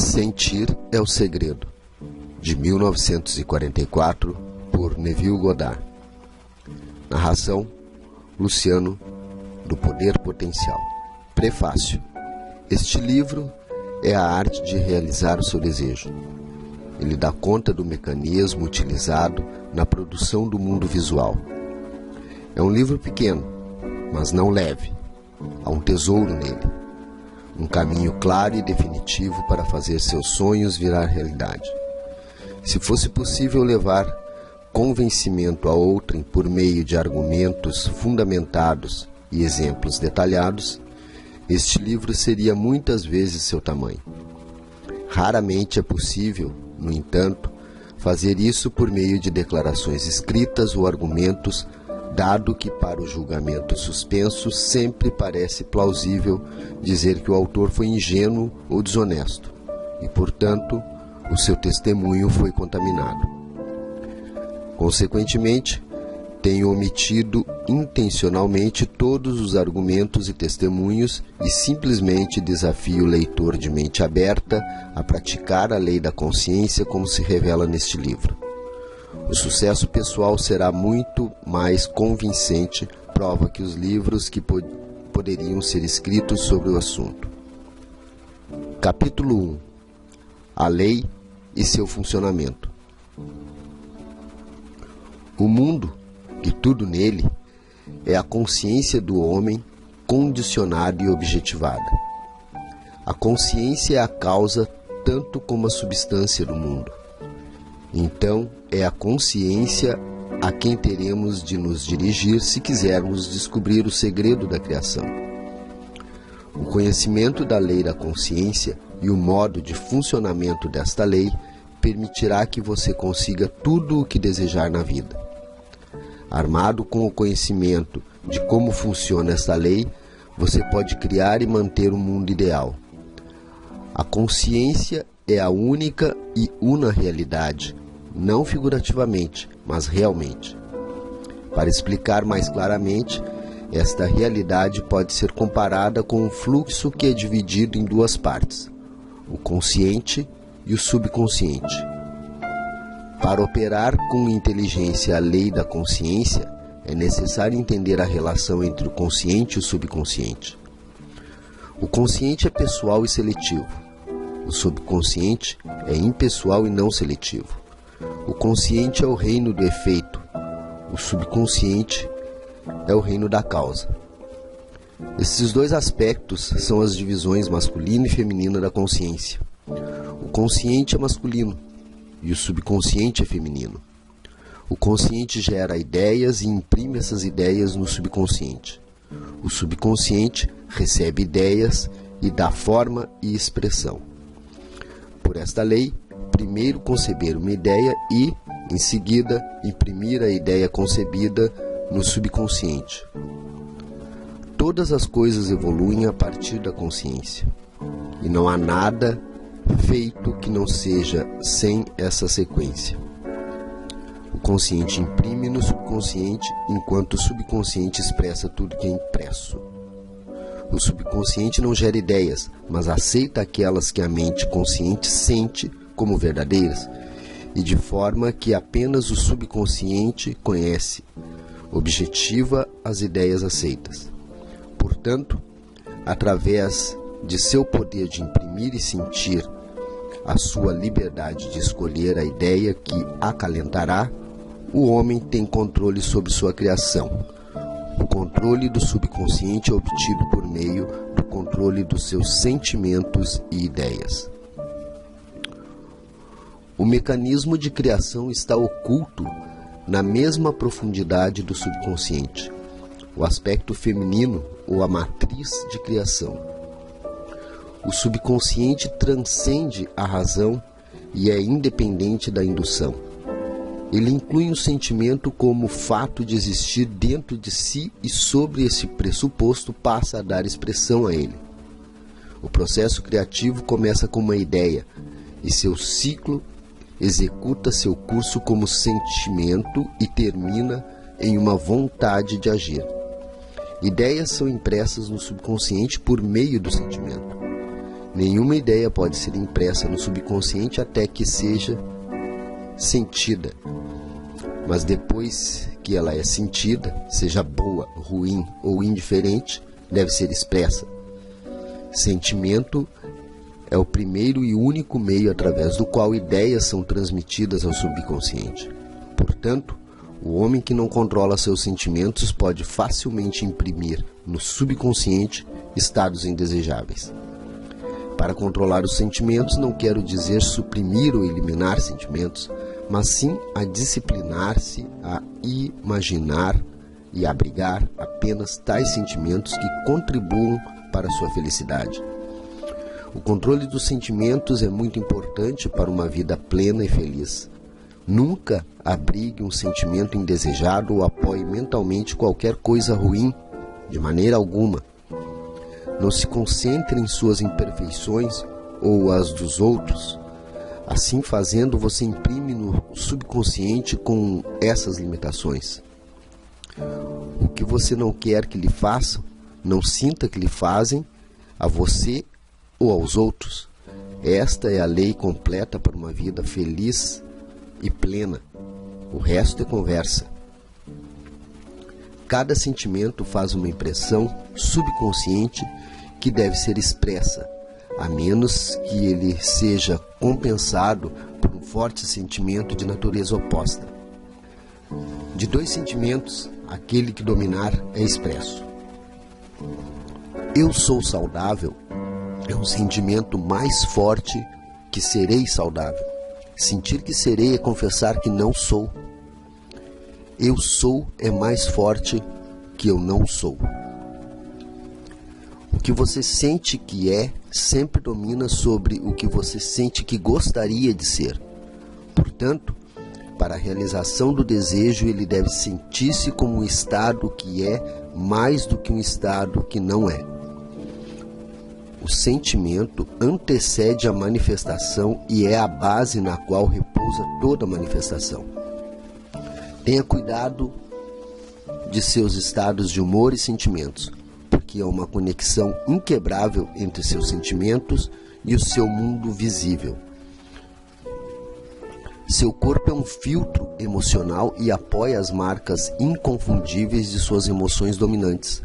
Sentir é o Segredo, de 1944, por Neville Goddard. Narração, Luciano, do Poder Potencial. Prefácio. Este livro é a arte de realizar o seu desejo. Ele dá conta do mecanismo utilizado na produção do mundo visual. É um livro pequeno, mas não leve. Há um tesouro nele. Um caminho claro e definitivo para fazer seus sonhos virar realidade. Se fosse possível levar convencimento a outrem por meio de argumentos fundamentados e exemplos detalhados, este livro seria muitas vezes seu tamanho. Raramente é possível, no entanto, fazer isso por meio de declarações escritas ou argumentos, dado que para o julgamento suspenso sempre parece plausível dizer que o autor foi ingênuo ou desonesto e, portanto, o seu testemunho foi contaminado. Consequentemente, tenho omitido intencionalmente todos os argumentos e testemunhos e simplesmente desafio o leitor de mente aberta a praticar a lei da consciência como se revela neste livro. O sucesso pessoal será muito mais convincente, prova que os livros que poderiam ser escritos sobre o assunto. Capítulo 1. A lei e seu funcionamento. O mundo, e tudo nele, é a consciência do homem condicionada e objetivada. A consciência é a causa tanto como a substância do mundo. Então, é a consciência a quem teremos de nos dirigir se quisermos descobrir o segredo da criação. O conhecimento da lei da consciência e o modo de funcionamento desta lei permitirá que você consiga tudo o que desejar na vida. Armado com o conhecimento de como funciona esta lei, você pode criar e manter um mundo ideal. A consciência é a única e una realidade, não figurativamente, mas realmente. Para explicar mais claramente, esta realidade pode ser comparada com um fluxo que é dividido em duas partes, o consciente e o subconsciente. Para operar com inteligência a lei da consciência, é necessário entender a relação entre o consciente e o subconsciente. O consciente é pessoal e seletivo. O subconsciente é impessoal e não seletivo. O consciente é o reino do efeito. O subconsciente é o reino da causa. Esses dois aspectos são as divisões masculina e feminina da consciência. O consciente é masculino e o subconsciente é feminino. O consciente gera ideias e imprime essas ideias no subconsciente. O subconsciente recebe ideias e dá forma e expressão. Por esta lei, primeiro conceber uma ideia e, em seguida, imprimir a ideia concebida no subconsciente. Todas as coisas evoluem a partir da consciência, e não há nada feito que não seja sem essa sequência. O consciente imprime no subconsciente, enquanto o subconsciente expressa tudo que é impresso. O subconsciente não gera ideias, mas aceita aquelas que a mente consciente sente como verdadeiras, e de forma que apenas o subconsciente conhece, objetiva as ideias aceitas. Portanto, através de seu poder de imprimir e sentir a sua liberdade de escolher a ideia que acalentará, o homem tem controle sobre sua criação. O controle do subconsciente é obtido por meio do controle dos seus sentimentos e ideias. O mecanismo de criação está oculto na mesma profundidade do subconsciente, o aspecto feminino ou a matriz de criação. O subconsciente transcende a razão e é independente da indução. Ele inclui o sentimento como o fato de existir dentro de si e sobre esse pressuposto passa a dar expressão a ele. O processo criativo começa com uma ideia e seu ciclo executa seu curso como sentimento e termina em uma vontade de agir. Ideias são impressas no subconsciente por meio do sentimento. Nenhuma ideia pode ser impressa no subconsciente até que seja sentida. Mas depois que ela é sentida, seja boa, ruim ou indiferente, deve ser expressa. Sentimento é o primeiro e único meio através do qual ideias são transmitidas ao subconsciente. Portanto, o homem que não controla seus sentimentos pode facilmente imprimir no subconsciente estados indesejáveis. Para controlar os sentimentos, não quero dizer suprimir ou eliminar sentimentos, mas sim a disciplinar-se, a imaginar e abrigar apenas tais sentimentos que contribuam para a sua felicidade. O controle dos sentimentos é muito importante para uma vida plena e feliz. Nunca abrigue um sentimento indesejado ou apoie mentalmente qualquer coisa ruim, de maneira alguma. Não se concentre em suas imperfeições ou as dos outros. Assim fazendo, você imprime no subconsciente com essas limitações. O que você não quer que lhe façam, não sinta que lhe fazem a você ou aos outros. Esta é a lei completa para uma vida feliz e plena. O resto é conversa. Cada sentimento faz uma impressão subconsciente que deve ser expressa, a menos que ele seja compensado por um forte sentimento de natureza oposta. De dois sentimentos, aquele que dominar é expresso. Eu sou saudável é um sentimento mais forte que serei saudável. Sentir que serei é confessar que não sou. Eu sou é mais forte que eu não sou. O que você sente que é sempre domina sobre o que você sente que gostaria de ser. Portanto, para a realização do desejo, ele deve sentir-se como um estado que é mais do que um estado que não é. O sentimento antecede a manifestação e é a base na qual repousa toda manifestação. Tenha cuidado de seus estados de humor e sentimentos, porque há uma conexão inquebrável entre seus sentimentos e o seu mundo visível. Seu corpo é um filtro emocional e apoia as marcas inconfundíveis de suas emoções dominantes.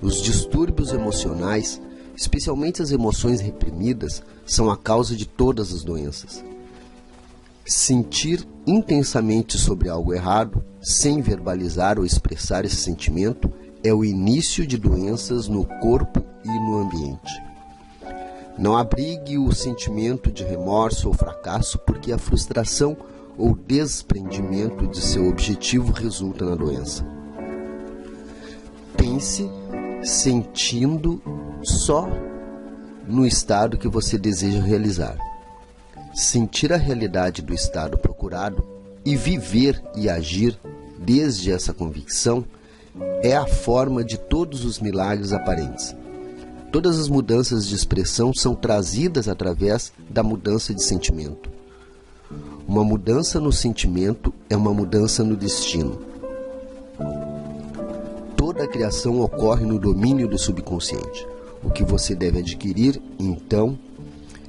Os distúrbios emocionais, especialmente as emoções reprimidas, são a causa de todas as doenças. Sentir intensamente sobre algo errado, sem verbalizar ou expressar esse sentimento, é o início de doenças no corpo e no ambiente. Não abrigue o sentimento de remorso ou fracasso, porque a frustração ou desprendimento de seu objetivo resulta na doença. Pense sentindo só no estado que você deseja realizar. Sentir a realidade do estado procurado e viver e agir desde essa convicção é a forma de todos os milagres aparentes. Todas as mudanças de expressão são trazidas através da mudança de sentimento. Uma mudança no sentimento é uma mudança no destino. Toda a criação ocorre no domínio do subconsciente. O que você deve adquirir, então,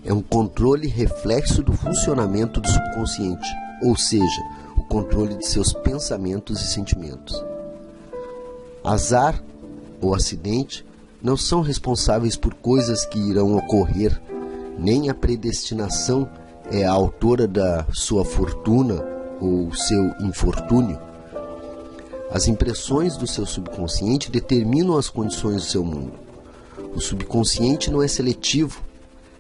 é um controle reflexo do funcionamento do subconsciente, ou seja, o controle de seus pensamentos e sentimentos. Azar ou acidente não são responsáveis por coisas que irão ocorrer, nem a predestinação é a autora da sua fortuna ou seu infortúnio. As impressões do seu subconsciente determinam as condições do seu mundo. O subconsciente não é seletivo,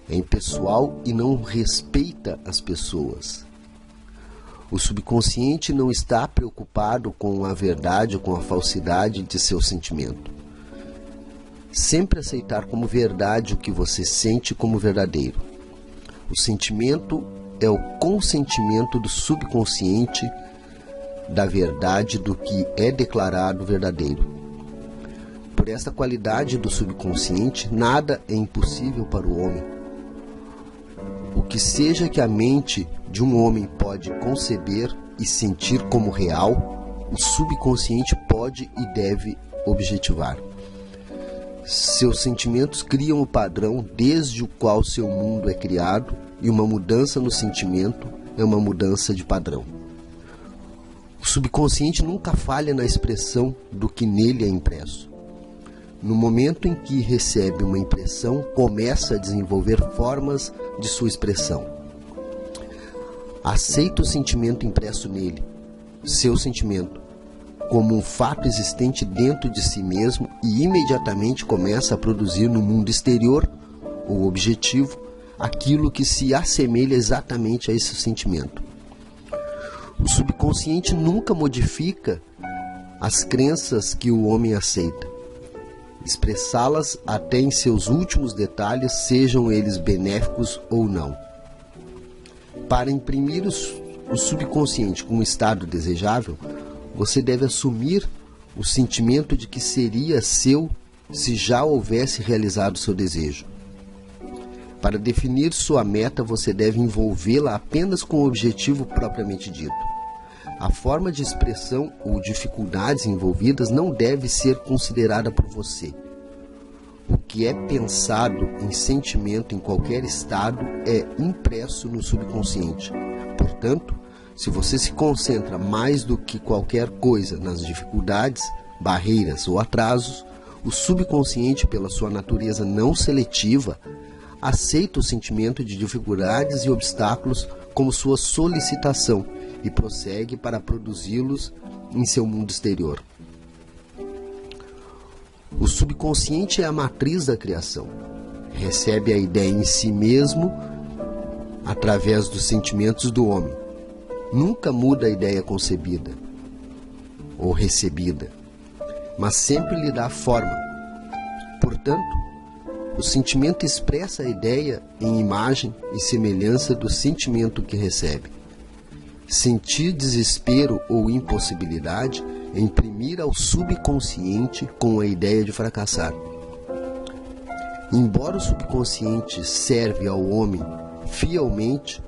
é impessoal e não respeita as pessoas. O subconsciente não está preocupado com a verdade ou com a falsidade de seu sentimento. Sempre aceitar como verdade o que você sente como verdadeiro. O sentimento é o consentimento do subconsciente da verdade do que é declarado verdadeiro. Por esta qualidade do subconsciente, nada é impossível para o homem. O que seja que a mente de um homem pode conceber e sentir como real, o subconsciente pode e deve objetivar. Seus sentimentos criam o padrão desde o qual seu mundo é criado, e uma mudança no sentimento é uma mudança de padrão. O subconsciente nunca falha na expressão do que nele é impresso. No momento em que recebe uma impressão, começa a desenvolver formas de sua expressão. Aceita o sentimento impresso nele, seu sentimento, como um fato existente dentro de si mesmo e imediatamente começa a produzir no mundo exterior, ou objetivo, aquilo que se assemelha exatamente a esse sentimento. O subconsciente nunca modifica as crenças que o homem aceita. Expressá-las até em seus últimos detalhes, sejam eles benéficos ou não. Para imprimir o subconsciente como estado desejável, você deve assumir o sentimento de que seria seu se já houvesse realizado seu desejo. Para definir sua meta, você deve envolvê-la apenas com o objetivo propriamente dito. A forma de expressão ou dificuldades envolvidas não deve ser considerada por você. O que é pensado em sentimento em qualquer estado é impresso no subconsciente. Portanto, se você se concentra mais do que qualquer coisa nas dificuldades, barreiras ou atrasos, o subconsciente, pela sua natureza não seletiva, aceita o sentimento de dificuldades e obstáculos como sua solicitação e prossegue para produzi-los em seu mundo exterior. O subconsciente é a matriz da criação. Recebe a ideia em si mesmo através dos sentimentos do homem. Nunca muda a ideia concebida ou recebida, mas sempre lhe dá forma. Portanto, o sentimento expressa a ideia em imagem e semelhança do sentimento que recebe. Sentir desespero ou impossibilidade é imprimir ao subconsciente com a ideia de fracassar. Embora o subconsciente serve ao homem fielmente,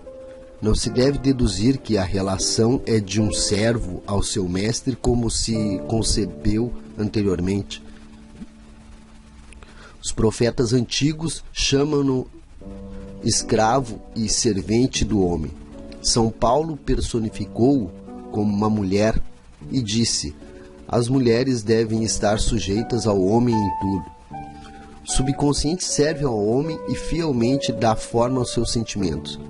não se deve deduzir que a relação é de um servo ao seu mestre como se concebeu anteriormente. Os profetas antigos chamam-no escravo e servente do homem. São Paulo personificou-o como uma mulher e disse: as mulheres devem estar sujeitas ao homem em tudo. O subconsciente serve ao homem e fielmente dá forma aos seus sentimentos.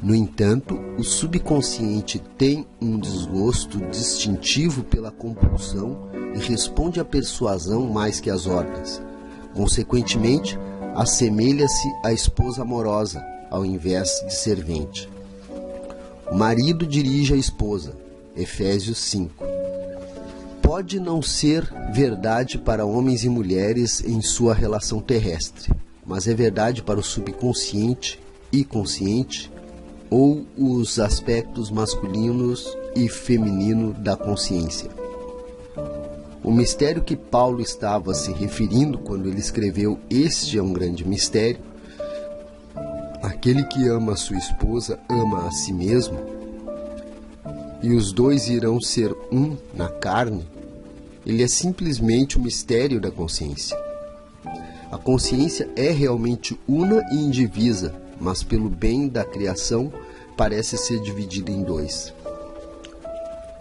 No entanto, o subconsciente tem um desgosto distintivo pela compulsão e responde à persuasão mais que às ordens. Consequentemente, assemelha-se à esposa amorosa, ao invés de servente. O marido dirige a esposa. Efésios 5. Pode não ser verdade para homens e mulheres em sua relação terrestre, mas é verdade para o subconsciente e consciente, ou os aspectos masculinos e feminino da consciência. O mistério que Paulo estava se referindo quando ele escreveu "Este é um grande mistério", aquele que ama a sua esposa ama a si mesmo, e os dois irão ser um na carne, ele é simplesmente o mistério da consciência. A consciência é realmente una e indivisa, mas pelo bem da criação parece ser dividida em dois.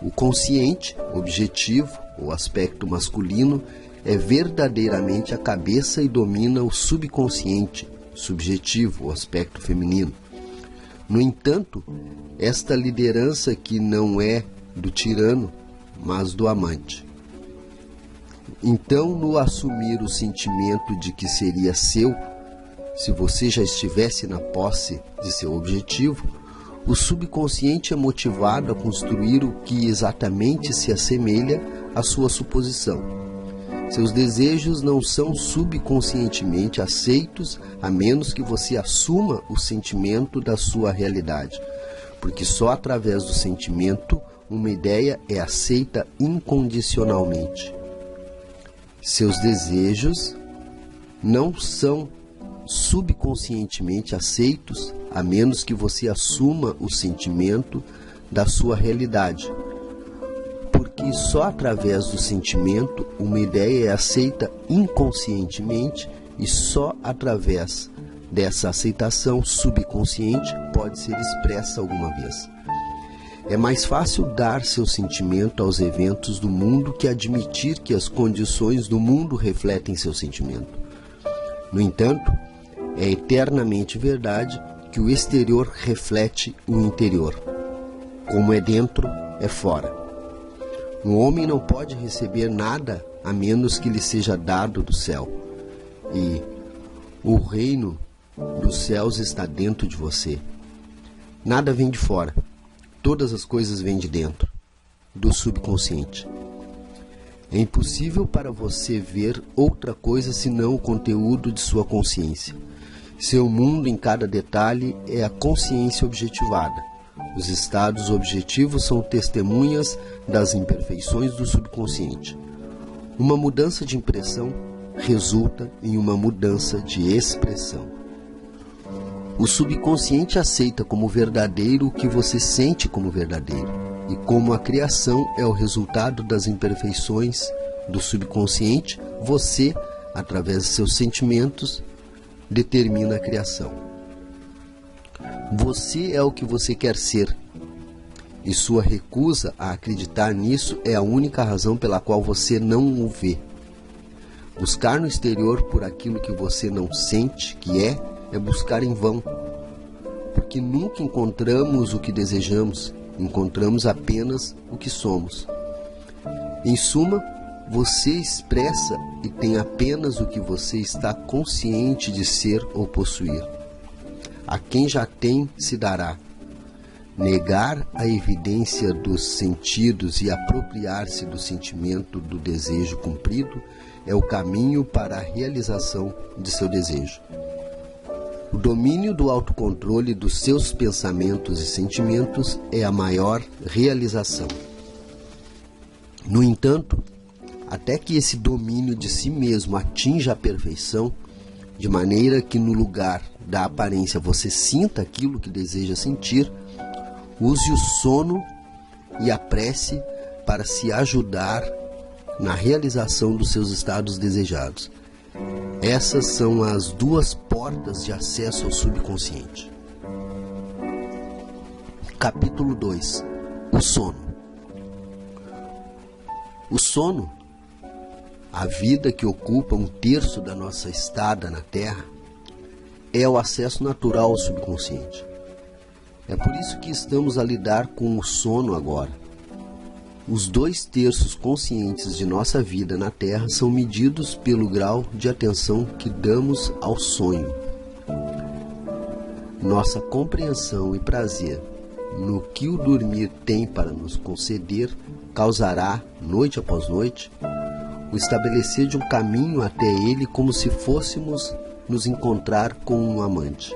O consciente, objetivo, o aspecto masculino, é verdadeiramente a cabeça e domina o subconsciente, subjetivo, o aspecto feminino. No entanto, esta liderança que não é do tirano, mas do amante. Então, no assumir o sentimento de que seria seu, se você já estivesse na posse de seu objetivo, o subconsciente é motivado a construir o que exatamente se assemelha à sua suposição. Seus desejos não são subconscientemente aceitos a menos que você assuma o sentimento da sua realidade, porque só através do sentimento uma ideia é aceita incondicionalmente. Seus desejos não são subconscientemente aceitos a menos que você assuma o sentimento da sua realidade, porque que só através do sentimento uma ideia é aceita inconscientemente e só através dessa aceitação subconsciente pode ser expressa alguma vez. É mais fácil dar seu sentimento aos eventos do mundo que admitir que as condições do mundo refletem seu sentimento. No entanto, é eternamente verdade que o exterior reflete o interior. Como é dentro, é fora. Um homem não pode receber nada a menos que lhe seja dado do céu. E o reino dos céus está dentro de você. Nada vem de fora. Todas as coisas vêm de dentro, do subconsciente. É impossível para você ver outra coisa senão o conteúdo de sua consciência. Seu mundo em cada detalhe é a consciência objetivada. Os estados objetivos são testemunhas das imperfeições do subconsciente. Uma mudança de impressão resulta em uma mudança de expressão. O subconsciente aceita como verdadeiro o que você sente como verdadeiro. E como a criação é o resultado das imperfeições do subconsciente, você, através de seus sentimentos, determina a criação. Você é o que você quer ser. E sua recusa a acreditar nisso é a única razão pela qual você não o vê. Buscar no exterior por aquilo que você não sente que é buscar em vão. Porque nunca encontramos o que desejamos, encontramos apenas o que somos. Em suma, você expressa e tem apenas o que você está consciente de ser ou possuir. A quem já tem se dará. Negar a evidência dos sentidos e apropriar-se do sentimento do desejo cumprido é o caminho para a realização de seu desejo. O domínio do autocontrole dos seus pensamentos e sentimentos é a maior realização. No entanto, até que esse domínio de si mesmo atinja a perfeição, de maneira que no lugar da aparência você sinta aquilo que deseja sentir, use o sono e a prece para se ajudar na realização dos seus estados desejados. Essas são as duas portas de acesso ao subconsciente. Capítulo 2. O sono. O sono, a vida que ocupa 1/3 da nossa estada na Terra, é o acesso natural ao subconsciente. É por isso que estamos a lidar com o sono agora. Os 2/3 conscientes de nossa vida na Terra são medidos pelo grau de atenção que damos ao sonho. Nossa compreensão e prazer no que o dormir tem para nos conceder causará, noite após noite, o estabelecer de um caminho até ele como se fôssemos nos encontrar com um amante.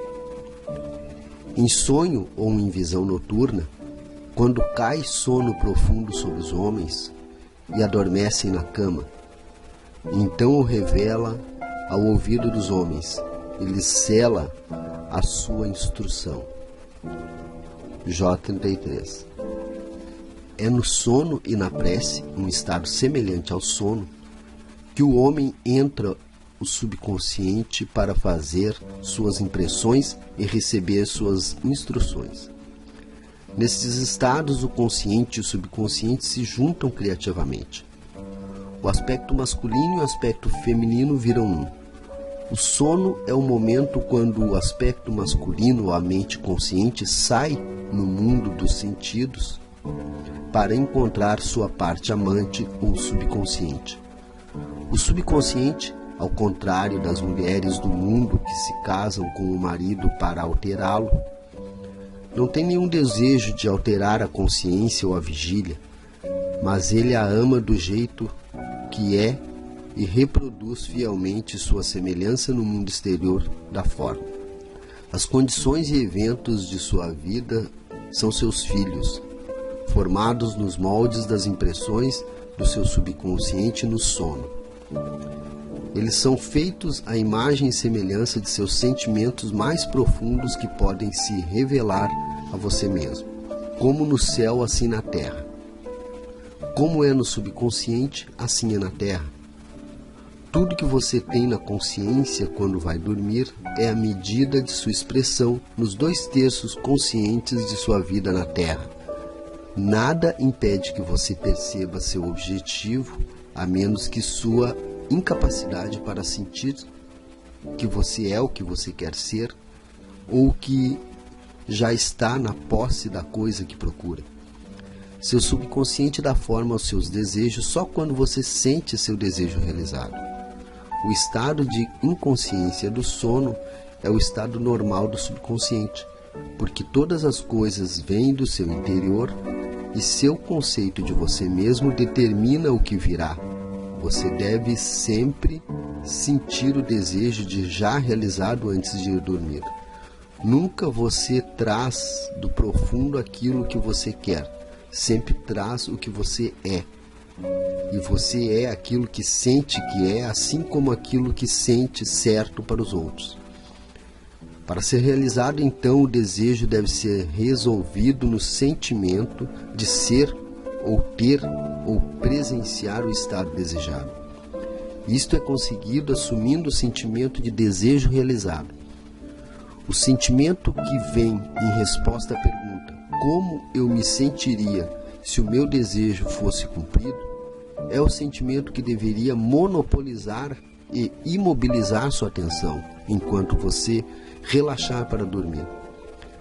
Em sonho ou em visão noturna, quando cai sono profundo sobre os homens e adormecem na cama, então o revela ao ouvido dos homens, e lhes sela a sua instrução. Jó 33. É no sono e na prece, um estado semelhante ao sono, que o homem entra o subconsciente para fazer suas impressões e receber suas instruções. Nesses estados, o consciente e o subconsciente se juntam criativamente. O aspecto masculino e o aspecto feminino viram um. O sono é o momento quando o aspecto masculino, ou a mente consciente, sai no mundo dos sentidos para encontrar sua parte amante ou subconsciente. O subconsciente, ao contrário das mulheres do mundo que se casam com o marido para alterá-lo, não tem nenhum desejo de alterar a consciência ou a vigília, mas ele a ama do jeito que é e reproduz fielmente sua semelhança no mundo exterior da forma. As condições e eventos de sua vida são seus filhos, formados nos moldes das impressões do seu subconsciente no sono. Eles são feitos à imagem e semelhança de seus sentimentos mais profundos que podem se revelar a você mesmo, como no céu, assim na terra. Como é no subconsciente, assim é na Terra. Tudo que você tem na consciência quando vai dormir é a medida de sua expressão nos 2/3 conscientes de sua vida na Terra. Nada impede que você perceba seu objetivo, a menos que sua incapacidade para sentir que você é o que você quer ser, ou que já está na posse da coisa que procura. Seu subconsciente dá forma aos seus desejos só quando você sente seu desejo realizado. O estado de inconsciência do sono é o estado normal do subconsciente, porque todas as coisas vêm do seu interior e seu conceito de você mesmo determina o que virá. Você deve sempre sentir o desejo de já realizado antes de ir dormir. Nunca você traz do profundo aquilo que você quer. Sempre traz o que você é. E você é aquilo que sente que é, assim como aquilo que sente certo para os outros. Para ser realizado, então, o desejo deve ser resolvido no sentimento de ser ou ter ou presenciar o estado desejado. Isto é conseguido assumindo o sentimento de desejo realizado. O sentimento que vem em resposta à pergunta: como eu me sentiria se o meu desejo fosse cumprido? É o sentimento que deveria monopolizar e imobilizar sua atenção enquanto você relaxar para dormir.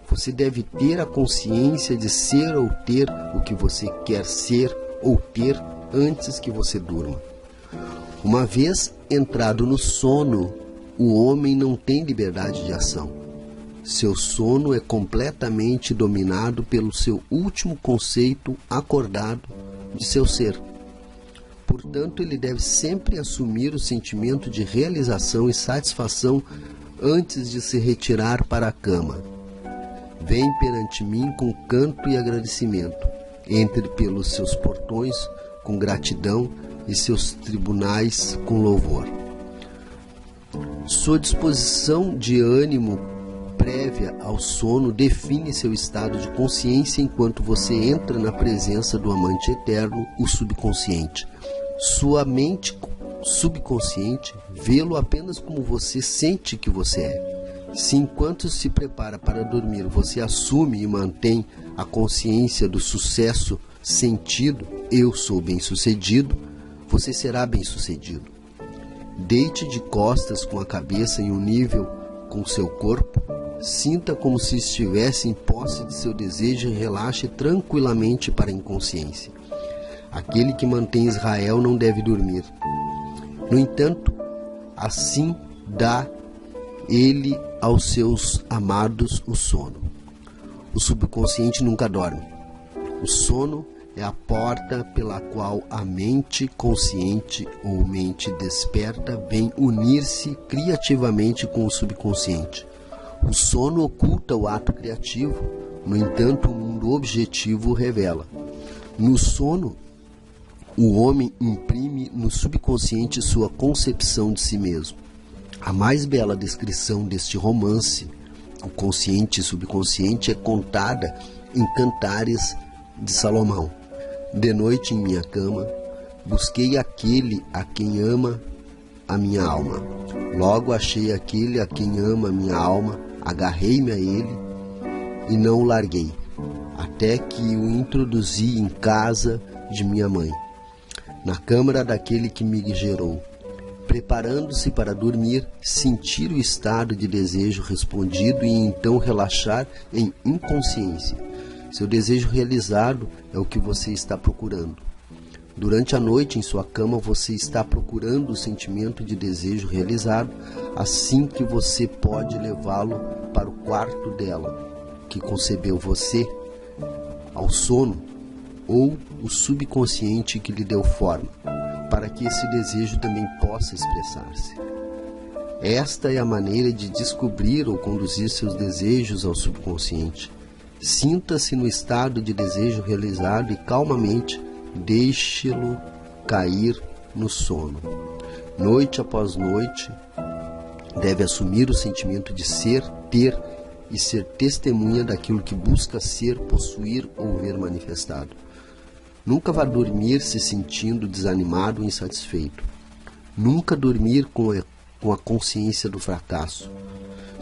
Você deve ter a consciência de ser ou ter o que você quer ser ou ter antes que você durma. Uma vez entrado no sono, o homem não tem liberdade de ação. Seu sono é completamente dominado pelo seu último conceito acordado de seu ser. Portanto, ele deve sempre assumir o sentimento de realização e satisfação antes de se retirar para a cama. Vem perante mim com canto e agradecimento. Entre pelos seus portões com gratidão e seus tribunais com louvor. Sua disposição de ânimo prévia ao sono define seu estado de consciência enquanto você entra na presença do amante eterno, o subconsciente. Sua mente subconsciente vê-lo apenas como você sente que você é. Se enquanto se prepara para dormir você assume e mantém a consciência do sucesso sentido, eu sou bem-sucedido, você será bem-sucedido. Deite de costas com a cabeça em um nível com seu corpo, sinta como se estivesse em posse de seu desejo e relaxe tranquilamente para a inconsciência. Aquele que mantém Israel não deve dormir. No entanto, assim dá ele aos seus amados o sono. O subconsciente nunca dorme. O sono é a porta pela qual a mente consciente ou mente desperta vem unir-se criativamente com o subconsciente. O sono oculta o ato criativo, no entanto, o mundo objetivo o revela. No sono, o homem imprime no subconsciente sua concepção de si mesmo. A mais bela descrição deste romance, o consciente e subconsciente, é contada em Cantares de Salomão. De noite em minha cama, busquei aquele a quem ama a minha alma. Logo achei aquele a quem ama a minha alma, agarrei-me a ele e não o larguei, até que o introduzi em casa de minha mãe, na câmara daquele que me gerou. Preparando-se para dormir, sentir o estado de desejo respondido e então relaxar em inconsciência. Seu desejo realizado é o que você está procurando. Durante a noite, em sua cama, você está procurando o sentimento de desejo realizado, assim que você pode levá-lo para o quarto dela, que concebeu você, ao sono, ou o subconsciente que lhe deu forma, para que esse desejo também possa expressar-se. Esta é a maneira de descobrir ou conduzir seus desejos ao subconsciente. Sinta-se no estado de desejo realizado e calmamente deixe-lo cair no sono. Noite após noite, deve assumir o sentimento de ser, ter e ser testemunha daquilo que busca ser, possuir ou ver manifestado. Nunca vá dormir se sentindo desanimado ou insatisfeito. Nunca dormir com a consciência do fracasso.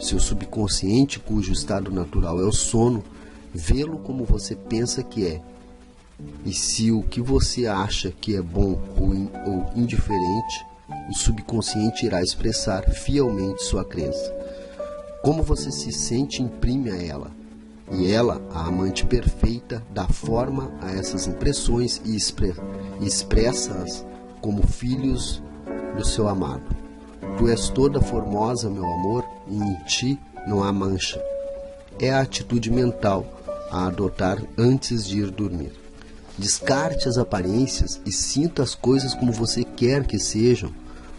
Seu subconsciente, cujo estado natural é o sono, vê-lo como você pensa que é. E se o que você acha que é bom ou indiferente, o subconsciente irá expressar fielmente sua crença. Como você se sente imprime a ela, e ela, a amante perfeita, dá forma a essas impressões e expressa-as como filhos do seu amado. Tu és toda formosa, meu amor, e em ti não há mancha. É a atitude mental a adotar antes de ir dormir. Descarte as aparências e sinta as coisas como você quer que sejam,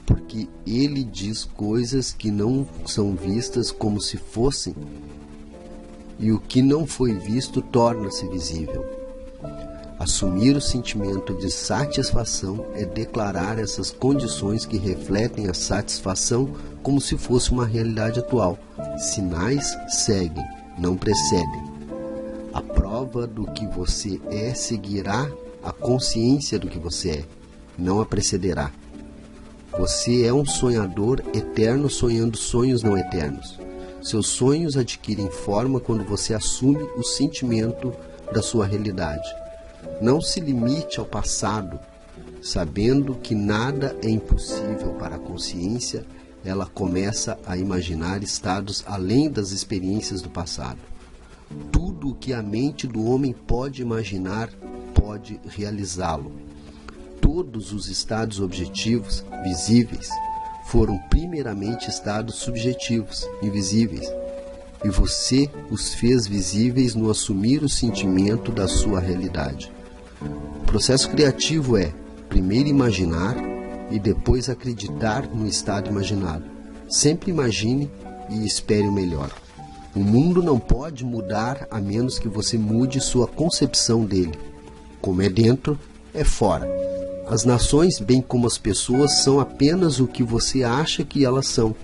porque ele diz coisas que não são vistas como se fossem, e o que não foi visto torna-se visível. Assumir o sentimento de satisfação é declarar essas condições que refletem a satisfação como se fosse uma realidade atual. Sinais seguem, não precedem. A prova do que você é seguirá a consciência do que você é, não a precederá. Você é um sonhador eterno sonhando sonhos não eternos. Seus sonhos adquirem forma quando você assume o sentimento da sua realidade. Não se limite ao passado, sabendo que nada é impossível para a consciência, ela começa a imaginar estados além das experiências do passado. Tudo o que a mente do homem pode imaginar, pode realizá-lo. Todos os estados objetivos, visíveis, foram primeiramente estados subjetivos, invisíveis, e você os fez visíveis no assumir o sentimento da sua realidade. O processo criativo é, primeiro imaginar e depois acreditar no estado imaginado. Sempre imagine e espere o melhor. O mundo não pode mudar a menos que você mude sua concepção dele. Como é dentro, é fora. As nações, bem como as pessoas, são apenas o que você acha que elas são.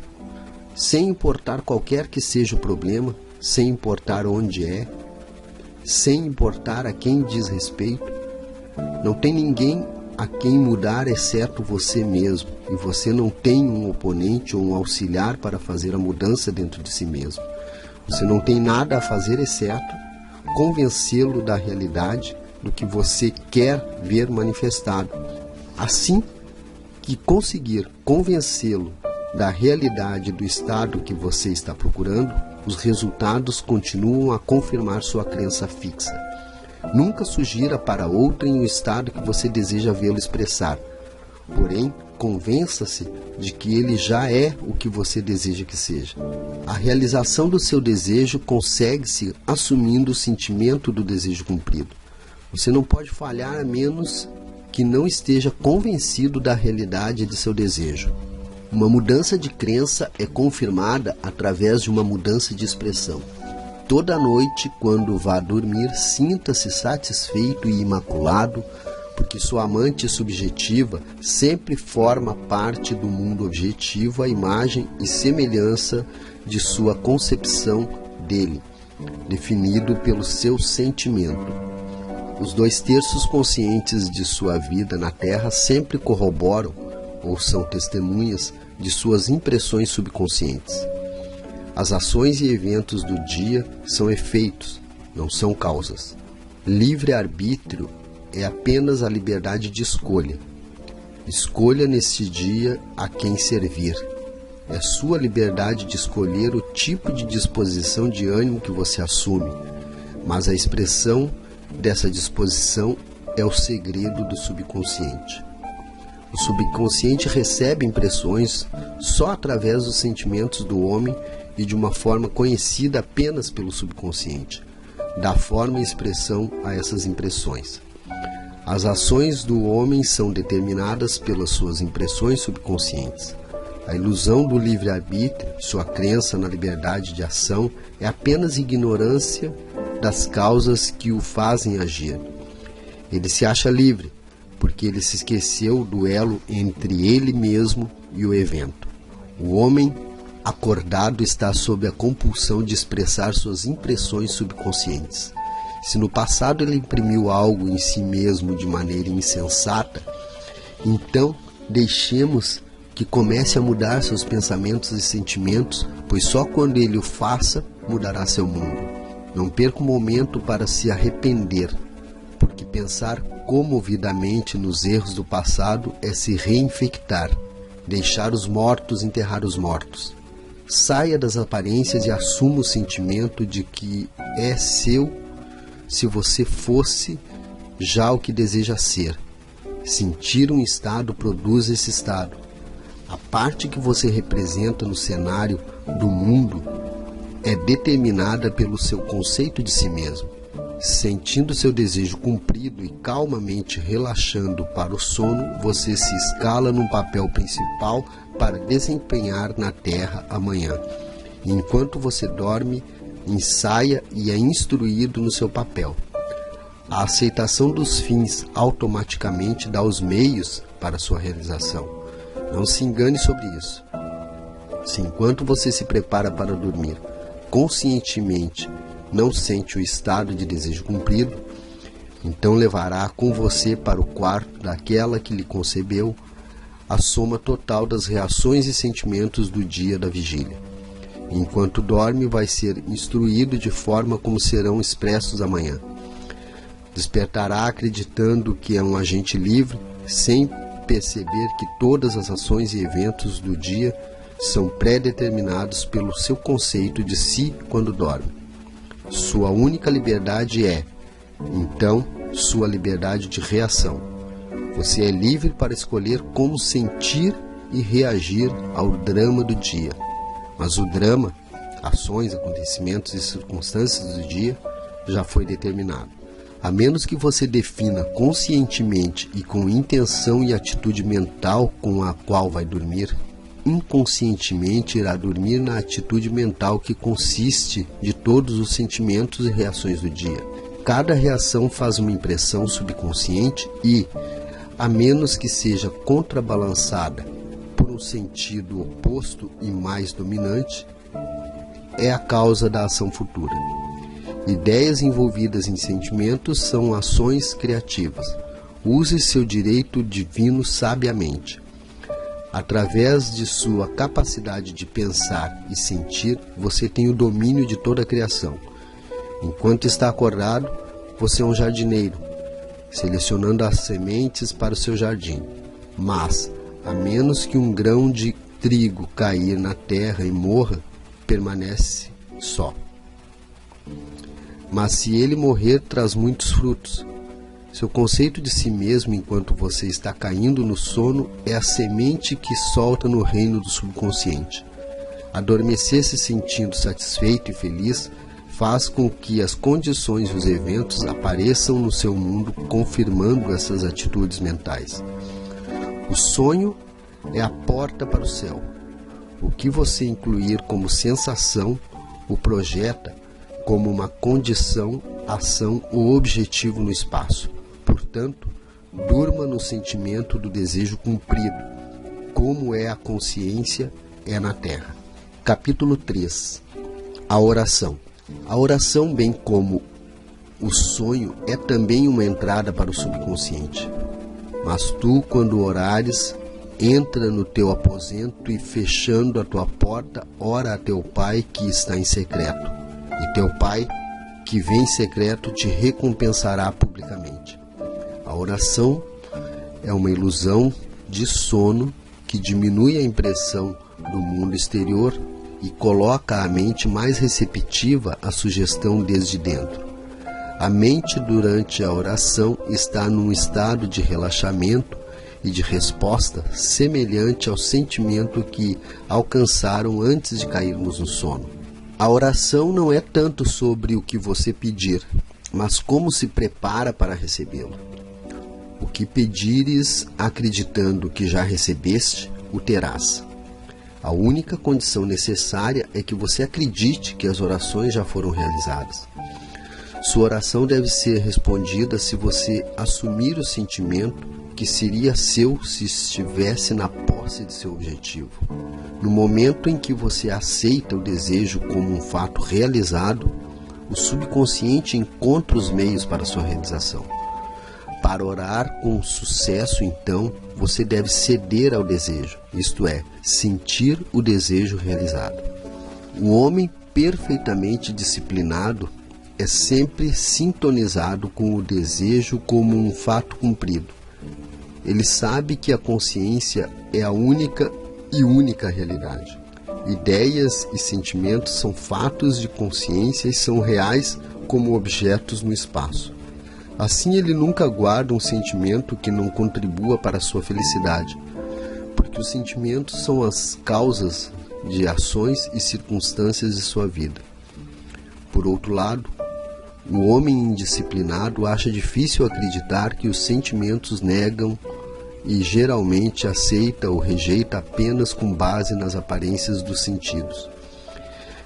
Sem importar qualquer que seja o problema, sem importar onde é, sem importar a quem diz respeito, não tem ninguém a quem mudar exceto você mesmo, e você não tem um oponente ou um auxiliar para fazer a mudança dentro de si mesmo. Você não tem nada a fazer exceto convencê-lo da realidade do que você quer ver manifestado. Assim que conseguir convencê-lo da realidade do estado que você está procurando, os resultados continuam a confirmar sua crença fixa. Nunca sugira para outrem o estado que você deseja vê-lo expressar. Porém, convença-se de que ele já é o que você deseja que seja. A realização do seu desejo consegue-se assumindo o sentimento do desejo cumprido. Você não pode falhar a menos que não esteja convencido da realidade de seu desejo. Uma mudança de crença é confirmada através de uma mudança de expressão. Toda noite, quando vá dormir, sinta-se satisfeito e imaculado, porque sua amante subjetiva sempre forma parte do mundo objetivo, a imagem e semelhança de sua concepção dele, definido pelo seu sentimento. Os 2/3 conscientes de sua vida na Terra sempre corroboram ou são testemunhas de suas impressões subconscientes. As ações e eventos do dia são efeitos, não são causas. Livre-arbítrio é apenas a liberdade de escolha. Escolha nesse dia a quem servir. É sua liberdade de escolher o tipo de disposição de ânimo que você assume, mas a expressão dessa disposição é o segredo do subconsciente. O subconsciente recebe impressões só através dos sentimentos do homem e de uma forma conhecida apenas pelo subconsciente. Dá forma e expressão a essas impressões. As ações do homem são determinadas pelas suas impressões subconscientes. A ilusão do livre-arbítrio, sua crença na liberdade de ação, é apenas ignorância das causas que o fazem agir. Ele se acha livre, porque ele se esqueceu do elo entre ele mesmo e o evento. O homem acordado está sob a compulsão de expressar suas impressões subconscientes. Se no passado ele imprimiu algo em si mesmo de maneira insensata, então deixemos que comece a mudar seus pensamentos e sentimentos, pois só quando ele o faça, mudará seu mundo. Não perca um momento para se arrepender, porque pensar comovidamente nos erros do passado é se reinfectar, deixar os mortos enterrar os mortos. Saia das aparências e assuma o sentimento de que é seu se você fosse já o que deseja ser. Sentir um estado produz esse estado. A parte que você representa no cenário do mundo é determinada pelo seu conceito de si mesmo. Sentindo seu desejo cumprido e calmamente relaxando para o sono, você se escala num papel principal para desempenhar na Terra amanhã. E enquanto você dorme, ensaia e é instruído no seu papel. A aceitação dos fins automaticamente dá os meios para sua realização. Não se engane sobre isso. Se enquanto você se prepara para dormir, conscientemente não sente o estado de desejo cumprido, então levará com você para o quarto daquela que lhe concebeu a soma total das reações e sentimentos do dia da vigília. Enquanto dorme, vai ser instruído de forma como serão expressos amanhã. Despertará acreditando que é um agente livre, sem perceber que todas as ações e eventos do dia são pré-determinados pelo seu conceito de si quando dorme. Sua única liberdade é, então, sua liberdade de reação. Você é livre para escolher como sentir e reagir ao drama do dia. Mas o drama, ações, acontecimentos e circunstâncias do dia, já foi determinado. A menos que você defina conscientemente e com intenção e atitude mental com a qual vai dormir, inconscientemente irá dormir na atitude mental que consiste de todos os sentimentos e reações do dia. Cada reação faz uma impressão subconsciente e, a menos que seja contrabalançada por um sentido oposto e mais dominante, é a causa da ação futura. Ideias envolvidas em sentimentos são ações criativas. Use seu direito divino sabiamente. Através de sua capacidade de pensar e sentir, você tem o domínio de toda a criação. Enquanto está acordado, você é um jardineiro, selecionando as sementes para o seu jardim. Mas, a menos que um grão de trigo cair na terra e morra, permanece só. Mas se ele morrer, traz muitos frutos. Seu conceito de si mesmo enquanto você está caindo no sono é a semente que solta no reino do subconsciente. Adormecer se sentindo satisfeito e feliz faz com que as condições e os eventos apareçam no seu mundo, confirmando essas atitudes mentais. O sonho é a porta para o céu. O que você incluir como sensação, o projeta como uma condição, ação ou objetivo no espaço. Portanto, durma no sentimento do desejo cumprido, como é a consciência, é na Terra. Capítulo 3. A oração. A oração, bem como o sonho, é também uma entrada para o subconsciente. Mas tu, quando orares, entra no teu aposento e, fechando a tua porta, ora a teu Pai que está em secreto. E teu Pai, que vem em secreto, te recompensará publicamente. A oração é uma ilusão de sono que diminui a impressão do mundo exterior e coloca a mente mais receptiva à sugestão desde dentro. A mente, durante a oração, está num estado de relaxamento e de resposta semelhante ao sentimento que alcançaram antes de cairmos no sono. A oração não é tanto sobre o que você pedir, mas como se prepara para recebê-lo. O que pedires, acreditando que já recebeste, o terás. A única condição necessária é que você acredite que as orações já foram realizadas. Sua oração deve ser respondida se você assumir o sentimento que seria seu se estivesse na posse de seu objetivo. No momento em que você aceita o desejo como um fato realizado, o subconsciente encontra os meios para sua realização. Para orar com sucesso, então, você deve ceder ao desejo, isto é, sentir o desejo realizado. O homem perfeitamente disciplinado é sempre sintonizado com o desejo como um fato cumprido. Ele sabe que a consciência é a única realidade. Ideias e sentimentos são fatos de consciência e são reais como objetos no espaço. Assim, ele nunca guarda um sentimento que não contribua para a sua felicidade, porque os sentimentos são as causas de ações e circunstâncias de sua vida. Por outro lado, o homem indisciplinado acha difícil acreditar que os sentimentos negam e geralmente aceita ou rejeita apenas com base nas aparências dos sentidos.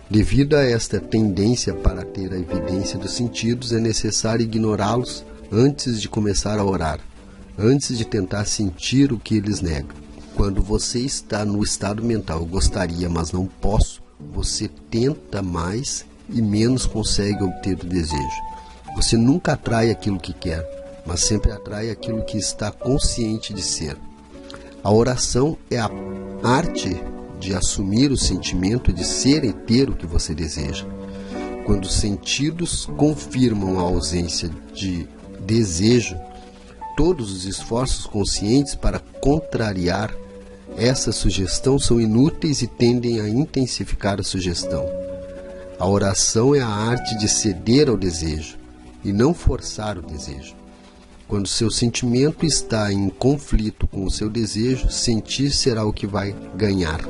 Devido a esta tendência para ter a evidência dos sentidos, é necessário ignorá-los antes de começar a orar, antes de tentar sentir o que eles negam. Quando você está no estado mental, gostaria, mas não posso, você tenta mais e menos consegue obter o desejo. Você nunca atrai aquilo que quer, mas sempre atrai aquilo que está consciente de ser. A oração é a arte de assumir o sentimento de ser e ter o que você deseja. Quando os sentidos confirmam a ausência de desejo, todos os esforços conscientes para contrariar essa sugestão são inúteis e tendem a intensificar a sugestão. A oração é a arte de ceder ao desejo e não forçar o desejo. Quando seu sentimento está em conflito com o seu desejo, sentir será o que vai ganhar.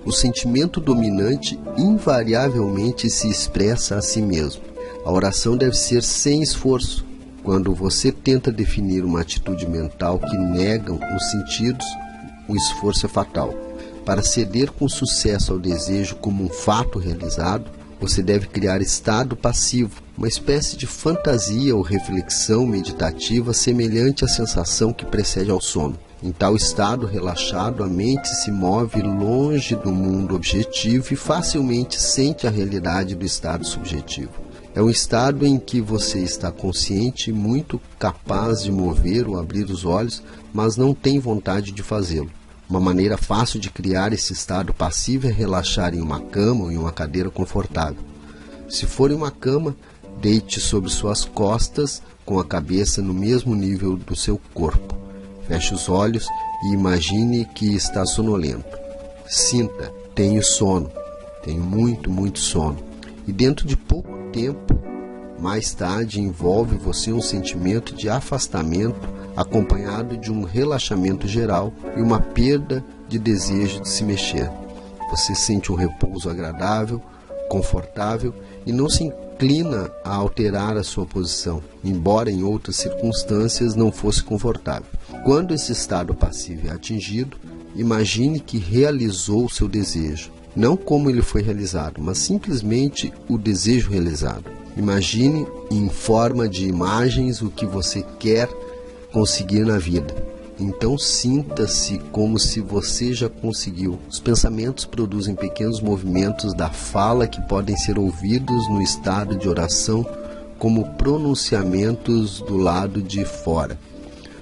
O sentimento dominante invariavelmente se expressa a si mesmo. A oração deve ser sem esforço. Quando você tenta definir uma atitude mental que nega os sentidos, o esforço é fatal. Para ceder com sucesso ao desejo como um fato realizado, você deve criar estado passivo, uma espécie de fantasia ou reflexão meditativa semelhante à sensação que precede ao sono. Em tal estado relaxado, a mente se move longe do mundo objetivo e facilmente sente a realidade do estado subjetivo. É um estado em que você está consciente e muito capaz de mover ou abrir os olhos, mas não tem vontade de fazê-lo. Uma maneira fácil de criar esse estado passivo é relaxar em uma cama ou em uma cadeira confortável. Se for em uma cama, deite sobre suas costas com a cabeça no mesmo nível do seu corpo. Feche os olhos e imagine que está sonolento. Sinta, tenho sono, tenho muito sono. E dentro de pouco tempo, mais tarde, envolve você um sentimento de afastamento acompanhado de um relaxamento geral e uma perda de desejo de se mexer. Você sente um repouso agradável, confortável e não se inclina a alterar a sua posição, embora em outras circunstâncias não fosse confortável. Quando esse estado passivo é atingido, imagine que realizou o seu desejo, não como ele foi realizado, mas simplesmente o desejo realizado. Imagine em forma de imagens o que você quer conseguir na vida. Então sinta-se como se você já conseguiu. Os pensamentos produzem pequenos movimentos da fala que podem ser ouvidos no estado de oração como pronunciamentos do lado de fora.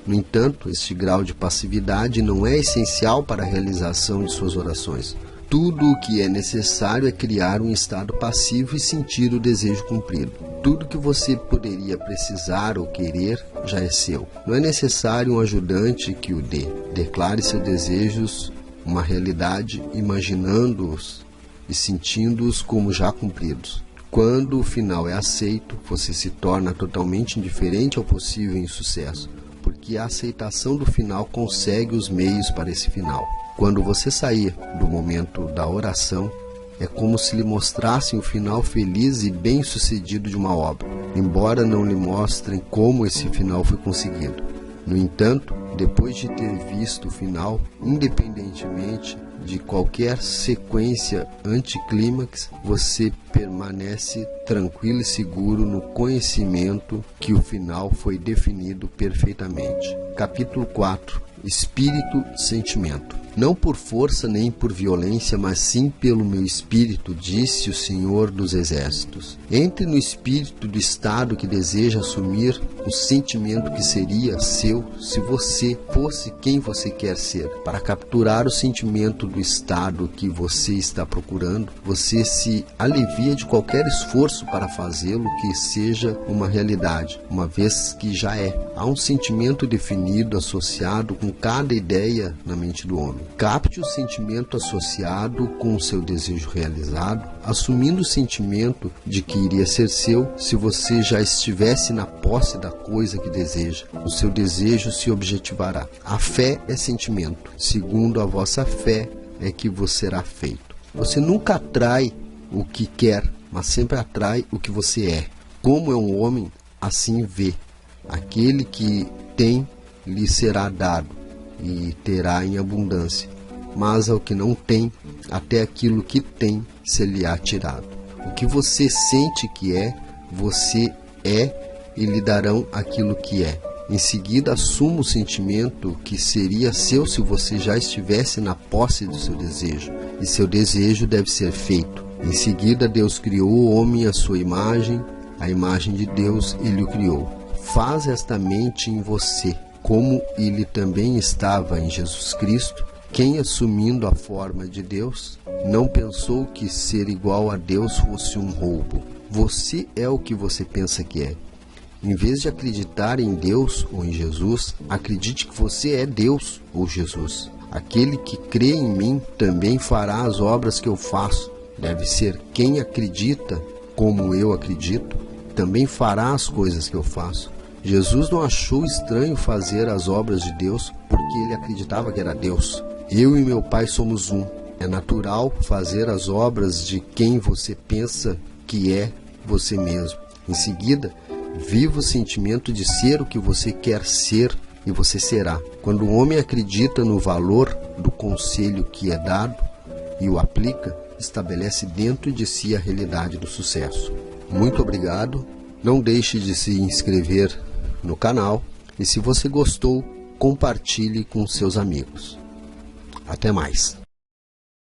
No entanto, este grau de passividade não é essencial para a realização de suas orações. Tudo o que é necessário é criar um estado passivo e sentir o desejo cumprido. Tudo que você poderia precisar ou querer já é seu. Não é necessário um ajudante que o dê. Declare seus desejos uma realidade, imaginando-os e sentindo-os como já cumpridos. Quando o final é aceito, você se torna totalmente indiferente ao possível insucesso, porque a aceitação do final consegue os meios para esse final. Quando você sair do momento da oração, é como se lhe mostrassem o final feliz e bem-sucedido de uma obra, embora não lhe mostrem como esse final foi conseguido. No entanto, depois de ter visto o final, independentemente de qualquer sequência anticlímax, você permanece tranquilo e seguro no conhecimento que o final foi definido perfeitamente. Capítulo 4. Espírito-sentimento. Não por força nem por violência, mas sim pelo meu espírito, disse o Senhor dos Exércitos. Entre no espírito do estado que deseja assumir o sentimento que seria seu se você fosse quem você quer ser. Para capturar o sentimento do estado que você está procurando, você se alivia de qualquer esforço para fazê-lo que seja uma realidade, uma vez que já é. Há um sentimento definido associado com cada ideia na mente do homem. Capte o sentimento associado com o seu desejo realizado, assumindo o sentimento de que iria ser seu se você já estivesse na posse da coisa que deseja. O seu desejo se objetivará. A fé é sentimento. Segundo a vossa fé é que vos será feito. Você nunca atrai o que quer, mas sempre atrai o que você é. Como é um homem, assim vê. Aquele que tem, lhe será dado, e terá em abundância. Mas ao que não tem, até aquilo que tem se lhe há tirado. O que você sente que é, você é, e lhe darão aquilo que é. Em seguida, assuma o sentimento que seria seu se você já estivesse na posse do seu desejo, e seu desejo deve ser feito. Em seguida, Deus criou o homem à sua imagem, a imagem de Deus ele o criou. Faz esta mente em você, como ele também estava em Jesus Cristo, quem, assumindo a forma de Deus, não pensou que ser igual a Deus fosse um roubo. Você é o que você pensa que é. Em vez de acreditar em Deus ou em Jesus, acredite que você é Deus ou Jesus. Aquele que crê em mim também fará as obras que eu faço. Deve ser quem acredita como eu acredito, também fará as coisas que eu faço. Jesus não achou estranho fazer as obras de Deus porque ele acreditava que era Deus. Eu e meu Pai somos um. É natural fazer as obras de quem você pensa que é você mesmo. Em seguida, viva o sentimento de ser o que você quer ser e você será. Quando o homem acredita no valor do conselho que é dado e o aplica, estabelece dentro de si a realidade do sucesso. Muito obrigado. Não deixe de se inscrever no canal e, se você gostou, compartilhe com seus amigos. Até mais.